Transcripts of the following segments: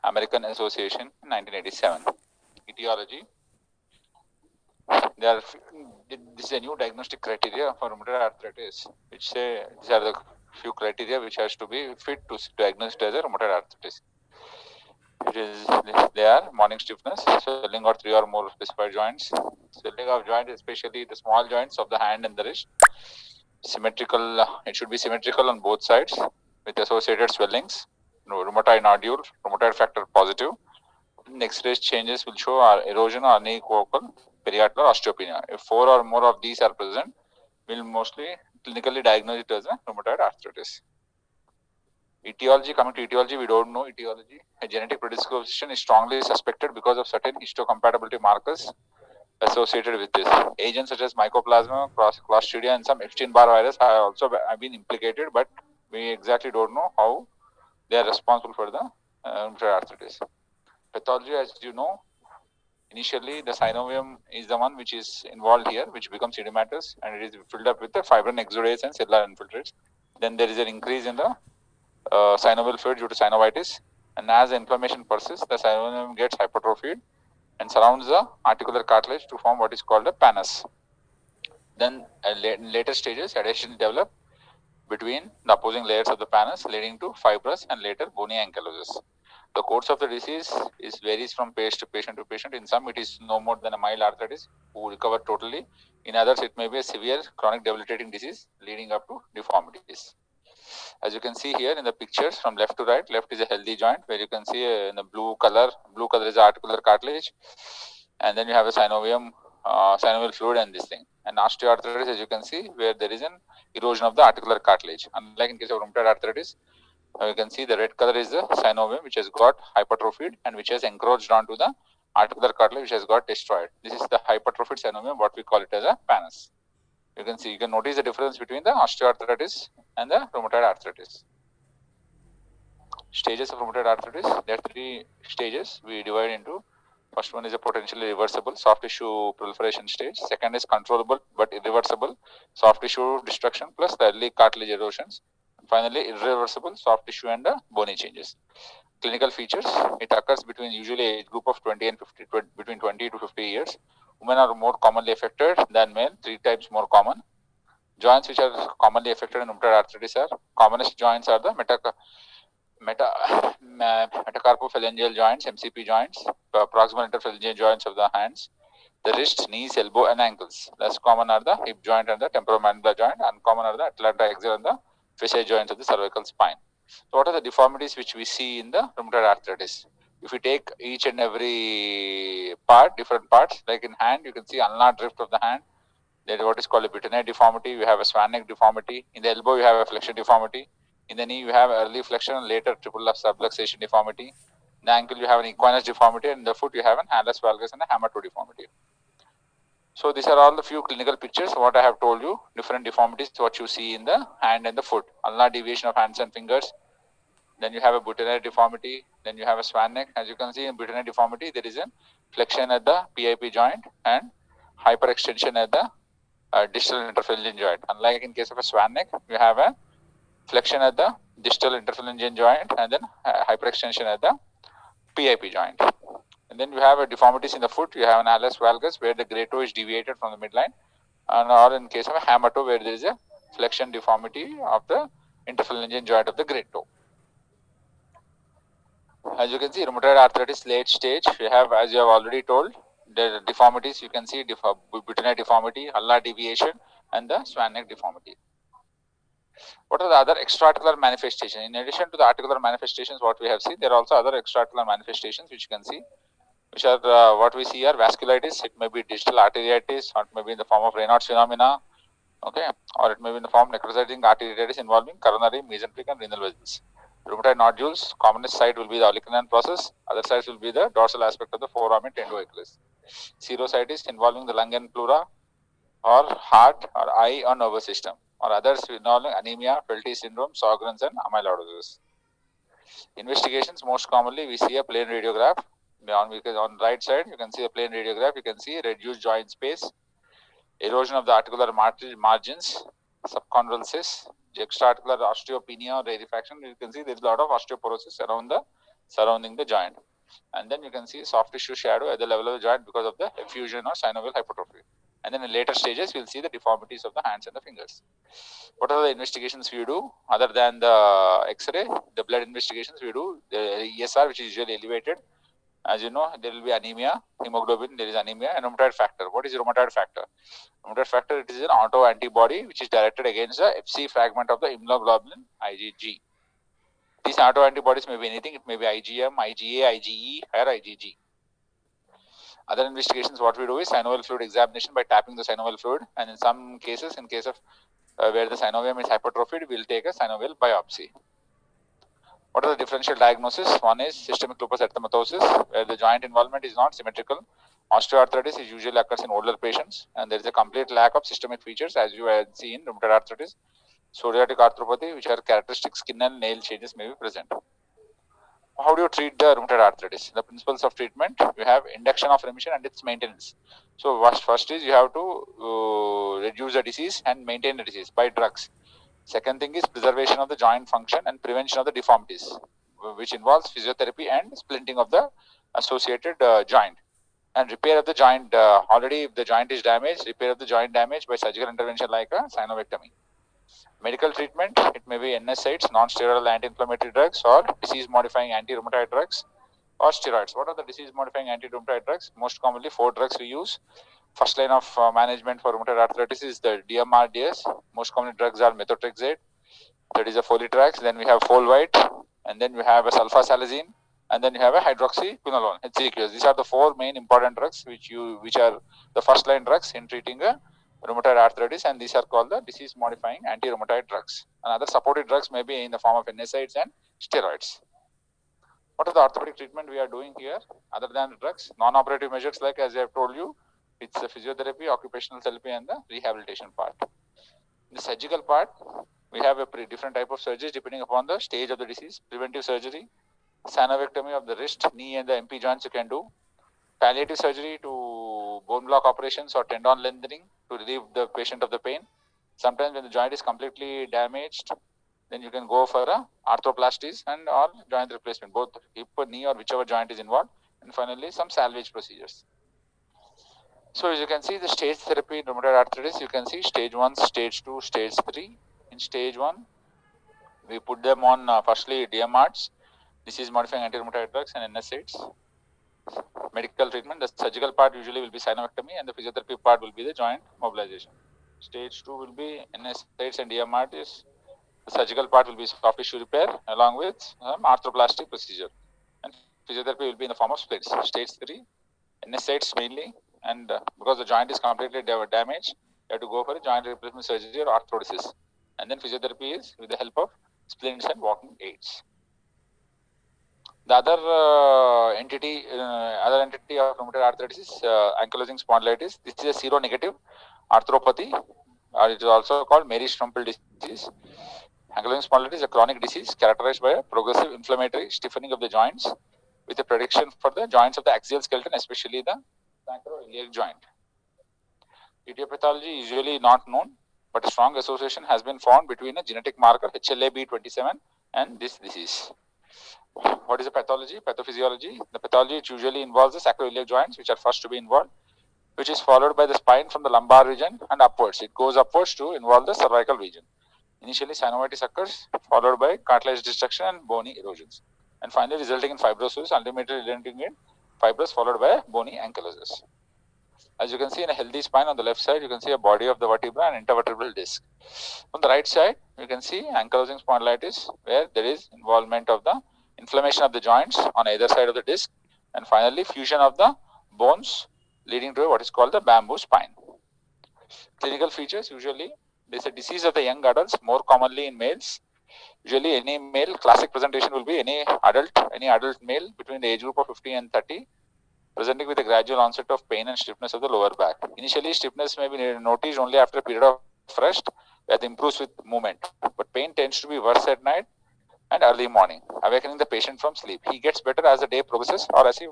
American Association in 1987. Etiology. This is a new diagnostic criteria for rheumatoid arthritis, which say these are the few criteria which has to be fit to diagnose it as a rheumatoid arthritis. It is they are morning stiffness, swelling of 3 or more specified joints, swelling of joints, especially the small joints of the hand and the wrist. Symmetrical, it should be symmetrical on both sides with associated swellings. Rheumatoid nodule, rheumatoid factor positive. X-ray changes will show erosion or unequivocal periarticular osteopenia. If 4 or more of these are present, we'll mostly clinically diagnose it as a rheumatoid arthritis. Etiology, coming to etiology, we don't know etiology. A genetic predisposition is strongly suspected because of certain histocompatibility markers associated with this. Agents such as mycoplasma, Clostridia, and some Epstein-Barr virus have been implicated, but we exactly don't know how they are responsible for the rheumatoid arthritis. Pathology, as you know, initially the synovium is the one which is involved here, which becomes edematous, and it is filled up with the fibrin exudates and cellular infiltrates. Then there is an increase in the synovial fluid due to synovitis, and as the inflammation persists, the synovium gets hypertrophied and surrounds the articular cartilage to form what is called a pannus. Then in later stages, adhesions develop between the opposing layers of the pannus, leading to fibrous and later bony ankylosis. The course of the disease varies from patient to patient. In some, it is no more than a mild arthritis who recover totally. In others, it may be a severe chronic debilitating disease leading up to deformities. As you can see here in the pictures from left to right, left is a healthy joint where you can see in the blue color is articular cartilage, and then you have a synovium, synovial fluid and this thing. And osteoarthritis, as you can see, where there is an erosion of the articular cartilage. Unlike in case of rheumatoid arthritis, you can see the red color is the synovium which has got hypertrophied and which has encroached onto the articular cartilage which has got destroyed. This is the hypertrophied synovium, what we call it as a pannus. You can notice the difference between the osteoarthritis and the rheumatoid arthritis. Stages of rheumatoid arthritis, there are 3 stages we divide into. First one is a potentially reversible soft tissue proliferation stage. Second is controllable but irreversible soft tissue destruction plus the early cartilage erosions. And finally, irreversible soft tissue and bony changes. Clinical features, it occurs between usually age group of 20 and 50, between 20 to 50 years. Women are more commonly affected than men, 3 times more common. Joints which are commonly affected in rheumatoid arthritis are commonest joints are the metacarpophalangeal joints, MCP joints, proximal interphalangeal joints of the hands, the wrist, knees, elbow, and ankles. Less common are the hip joint and the temporomandibular joint. Uncommon are the atlantoaxial and the facet joints of the cervical spine. So, what are the deformities which we see in the rheumatoid arthritis? If we take each and every part, different parts, like in hand, you can see ulnar drift of the hand. That is what is called a Butenay deformity. You have a swan neck deformity. In the elbow, you have a flexion deformity. In the knee, you have early flexion and later triple subluxation deformity. In the ankle, you have an equinus deformity. And in the foot, you have an hallux valgus and a hammer-toe deformity. So these are all the few clinical pictures. What I have told you, different deformities, what you see in the hand and the foot. Ulnar deviation of hands and fingers. Then you have a Butenay deformity. Then you have a swan neck. As you can see in Butenay deformity, there is a flexion at the PIP joint and hyperextension at the distal interphalangeal joint. Unlike in case of a swan neck, you have a flexion at the distal interphalangeal joint and then hyperextension at the PIP joint. And then you have a deformities in the foot. You have an hallux valgus where the great toe is deviated from the midline, and or in case of a hammer toe where there is a flexion deformity of the interphalangeal joint of the great toe. As you can see, rheumatoid arthritis late stage, we have, as you have already told, the deformities. You can see Butenay deformity, ulnar deviation, and the swan neck deformity. What are the other extraarticular manifestations? In addition to the articular manifestations, what we have seen, there are also other extraarticular manifestations which you can see, which are what we see are vasculitis. It may be distal arteriitis, or it may be in the form of Raynaud's phenomena, okay, or it may be in the form of necrotizing arteriitis involving coronary, mesenteric, and renal vessels. Rheumatoid nodules, commonest site will be the olecranon process. Other sites will be the dorsal aspect of the foramen tendoachilles. Serositis involving the lung and pleura, or heart, or eye, or nervous system, or others involving anemia, Felty syndrome, Sjogren's, and amyloidosis. Investigations, most commonly we see a plain radiograph. Because on the right side you can see a plain radiograph. You can see reduced joint space, erosion of the articular margins, subchondral cysts, extraarticular osteopenia or rarefaction. You can see there is a lot of osteoporosis around the surrounding the joint. And then you can see soft tissue shadow at the level of the joint because of the effusion or synovial hypertrophy. And then in later stages, we'll see the deformities of the hands and the fingers. What are the investigations we do other than the X-ray? The blood investigations we do, the ESR, which is usually elevated. As you know, there will be anemia, hemoglobin, there is anemia, and rheumatoid factor. What is rheumatoid factor? Rheumatoid factor, it is an autoantibody which is directed against the Fc fragment of the immunoglobulin IgG. These autoantibodies may be anything. It may be IgM, IgA, IgE, or IgG. Other investigations, what we do is synovial fluid examination by tapping the synovial fluid, and in some cases, in case of where the synovium is hypertrophied, we'll take a synovial biopsy. What are the differential diagnoses? One is systemic lupus erythematosus, where the joint involvement is not symmetrical. Osteoarthritis is usually occurs in older patients, and there is a complete lack of systemic features, as you have seen in rheumatoid arthritis. Psoriatic arthropathy, which are characteristic skin and nail changes, may be present. How do you treat the rheumatoid arthritis? The principles of treatment, you have induction of remission and its maintenance. So first is you have to reduce the disease and maintain the disease by drugs. Second thing is preservation of the joint function and prevention of the deformities, which involves physiotherapy and splinting of the associated joint. And repair of the joint, already if the joint is damaged, repair of the joint damage by surgical intervention like a synovectomy. Medical treatment, it may be NSAIDs, non-steroidal anti-inflammatory drugs, or disease-modifying anti-rheumatoid drugs, or steroids. What are the disease-modifying anti-rheumatoid drugs? Most commonly, 4 drugs we use. First line of management for rheumatoid arthritis is the DMRDS. Most common drugs are methotrexate, that is a folitrax. Then we have folvite, and then we have a sulfasalazine, and then you have a hydroxyquinolone, HCQS. These are the 4 main important drugs which are the first line drugs in treating a rheumatoid arthritis, and these are called the disease modifying anti-rheumatoid drugs. And other supportive drugs may be in the form of NSAIDs and steroids. What is the orthopedic treatment we are doing here other than the drugs? Non-operative measures, like as I have told you, it's the physiotherapy, occupational therapy, and the rehabilitation part. In the surgical part, we have a different type of surgeries depending upon the stage of the disease. Preventive surgery, synovectomy of the wrist, knee, and the MP joints you can do. Palliative surgery to bone block operations or tendon lengthening to relieve the patient of the pain. Sometimes when the joint is completely damaged, then you can go for a arthroplasties and or joint replacement, both hip, knee, or whichever joint is involved. And finally, some salvage procedures. So as you can see, the stage therapy in rheumatoid arthritis, you can see stage 1, stage 2, stage 3. In stage 1, we put them on firstly DMRs, disease modifying anti-rheumatoid drugs, and NSAIDs. Medical treatment, the surgical part usually will be synovectomy, and the physiotherapy part will be the joint mobilization. Stage 2 will be NSAIDs and DMRs. The surgical part will be soft tissue repair along with arthroplasty procedure. And physiotherapy will be in the form of splits. Stage 3, NSAIDs mainly, and because the joint is completely damaged, you have to go for a joint replacement surgery or arthrodesis. And then physiotherapy is with the help of splints and walking aids. The other entity of rheumatoid arthritis is ankylosing spondylitis. This is a seronegative arthropathy, or it is also called Mary-Strumpel disease. Ankylosing spondylitis is a chronic disease characterized by a progressive inflammatory stiffening of the joints with a prediction for the joints of the axial skeleton, especially the sacroiliac joint. Etiology is usually not known, but a strong association has been found between a genetic marker HLA-B27 and this disease. What is the pathology? Pathophysiology. The pathology, it usually involves the sacroiliac joints, which are first to be involved, which is followed by the spine from the lumbar region and upwards. It goes upwards to involve the cervical region. Initially, synovitis occurs, followed by cartilage destruction and bony erosions, and finally resulting in fibrosis, ultimately resulting in fibrous followed by bony ankylosis. As you can see in a healthy spine, on the left side, you can see a body of the vertebra and intervertebral disc. On the right side, you can see ankylosing spondylitis, where there is involvement of the inflammation of the joints on either side of the disc, and finally fusion of the bones, leading to what is called the bamboo spine. Clinical features, usually there is a disease of the young adults, more commonly in males. Usually any male, classic presentation will be any adult male between the age group of 50 and 30, presenting with a gradual onset of pain and stiffness of the lower back. Initially, stiffness may be noticed only after a period of rest that improves with movement, but pain tends to be worse at night and early morning, awakening the patient from sleep. He gets better as the day progresses or as he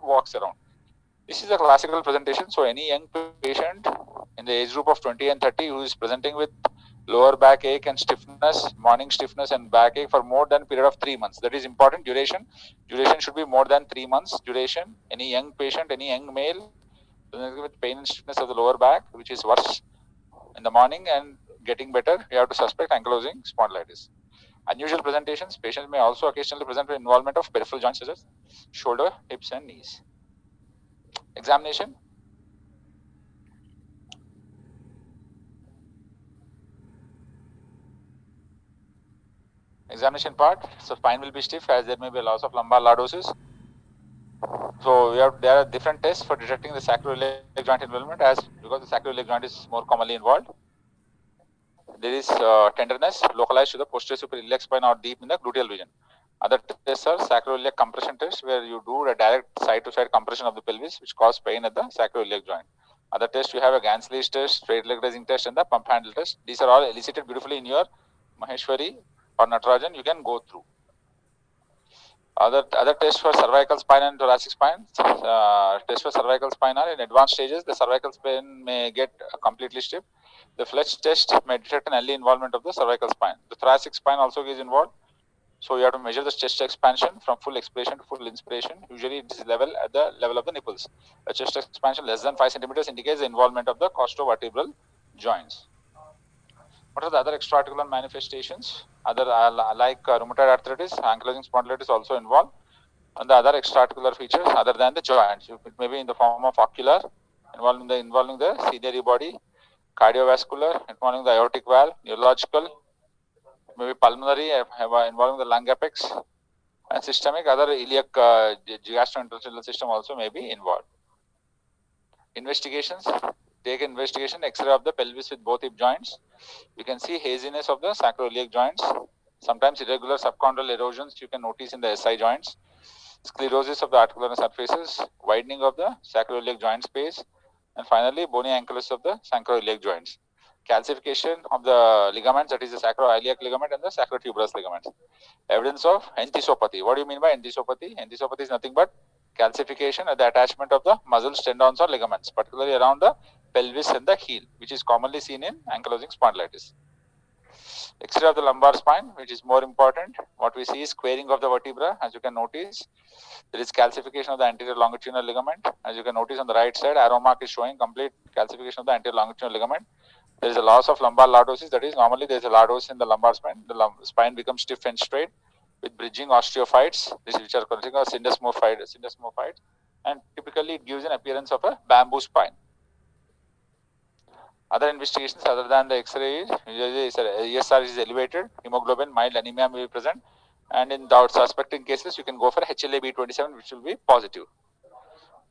walks around. This is a classical presentation. So any young patient in the age group of 20 and 30 who is presenting with lower back ache and stiffness, morning stiffness and backache for more than a period of 3 months. That is important. Duration should be more than 3 months. Duration. Any young patient, any young male with pain and stiffness of the lower back, which is worse in the morning and getting better, you have to suspect ankylosing spondylitis. Unusual presentations. Patients may also occasionally present with involvement of peripheral joints such as shoulder, hips, and knees. Examination. Examination part. So spine will be stiff as there may be a loss of lumbar lordosis. So there are different tests for detecting the sacroiliac joint involvement, as because the sacroiliac joint is more commonly involved. There is tenderness localized to the posterior superior iliac spine or deep in the gluteal region. Other tests are sacroiliac compression test, where you do a direct side-to-side compression of the pelvis, which cause pain at the sacroiliac joint. Other tests, you have a Gansly's test, straight leg raising test, and the pump handle test. These are all elicited beautifully in your Maheshwari or Natarajan. You can go through. Other tests for cervical spine and thoracic spine. Tests for cervical spine are in advanced stages. The cervical spine may get completely stiff. The Fletch test may detect an early involvement of the cervical spine. The thoracic spine also is involved. So you have to measure the chest expansion from full expiration to full inspiration. Usually it is level at the level of the nipples. A chest expansion less than 5 centimeters indicates the involvement of the costovertebral joints. What are the other extra-articular manifestations? Other like rheumatoid arthritis, ankylosing spondylitis also involved. And the other extra-articular features other than the joints, it may be in the form of ocular, involving the ciliary body, cardiovascular, involving the aortic valve, neurological, maybe pulmonary, involving the lung apex, and systemic. Other iliac gastrointestinal system also may be involved. Investigations. Take investigation X-ray of the pelvis with both hip joints. You can see haziness of the sacroiliac joints. Sometimes irregular subchondral erosions you can notice in the SI joints. Sclerosis of the articular surfaces, widening of the sacroiliac joint space, and finally bony ankylosis of the sacroiliac joints. Calcification of the ligaments, that is the sacroiliac ligament and the sacrotuberous ligaments. Evidence of enthesopathy. What do you mean by enthesopathy? Enthesopathy is nothing but calcification at the attachment of the muscles, tendons, or ligaments, particularly around the pelvis and the heel, which is commonly seen in ankylosing spondylitis. X-ray of the lumbar spine, which is more important. What we see is squaring of the vertebra. As you can notice, there is calcification of the anterior longitudinal ligament. As you can notice on the right side, arrow mark is showing complete calcification of the anterior longitudinal ligament. There is a loss of lumbar lordosis. That is, normally there is a lordosis in the lumbar spine. The spine becomes stiff and straight with bridging osteophytes, which are called syndesmophytes, and typically it gives an appearance of a bamboo spine. Other investigations other than the X-ray is ESR is elevated, hemoglobin, mild anemia may be present, and in doubt suspecting cases, you can go for HLA-B27, which will be positive.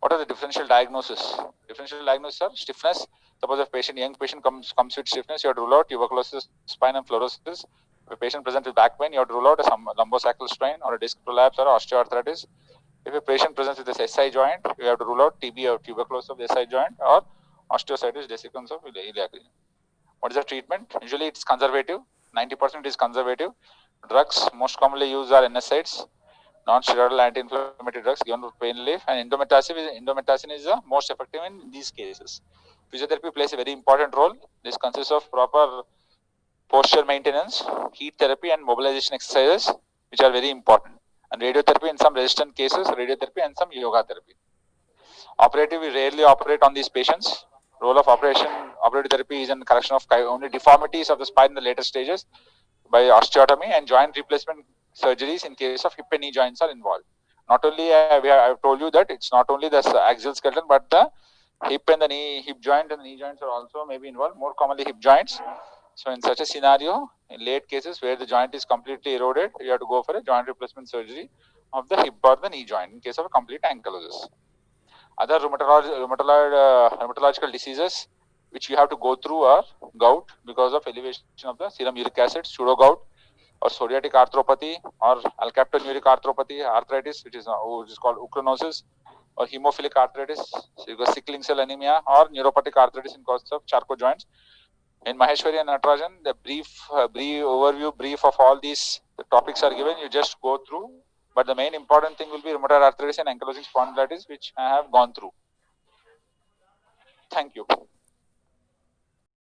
What are the differential diagnosis? Differential diagnosis are stiffness. Suppose a young patient comes with stiffness, you have to rule out tuberculosis, spine and fluorosis. If a patient presents with back pain, you have to rule out a lumbosacral strain or a disc prolapse or osteoarthritis. If a patient presents with this SI joint, you have to rule out TB or tuberculosis of the SI joint or osteocytis dissecans of iliac region. What is the treatment? Usually it's conservative. 90% is conservative. Drugs most commonly used are NSAIDs, non-steroidal anti-inflammatory drugs given for pain relief, and indomethacin is the most effective in these cases. Physiotherapy plays a very important role. This consists of proper posture maintenance, heat therapy, and mobilization exercises, which are very important. And radiotherapy in some resistant cases, radiotherapy and some yoga therapy. Operative, we rarely operate on these patients. Role of operative therapy is in correction of only deformities of the spine in the later stages by osteotomy, and joint replacement surgeries in case of hip and knee joints are involved. Not only I've told you that it's not only the axial skeleton, but the hip joint and the knee joints are also maybe involved. More commonly hip joints. So in such a scenario, in late cases where the joint is completely eroded, you have to go for a joint replacement surgery of the hip or the knee joint in case of a complete ankylosis. Other rheumatological diseases which you have to go through are gout because of elevation of the serum uric acid, pseudo gout, or psoriatic arthropathy, or alkaptonuric arthropathy, arthritis, which is called uchronosis, or hemophilic arthritis, sickling cell anemia, or neuropathic arthritis in cause of Charcot joints. In Maheshwari and Natarajan, the brief of all these topics are given. You just go through. But the main important thing will be rheumatoid arthritis and ankylosing spondylitis, which I have gone through. Thank you.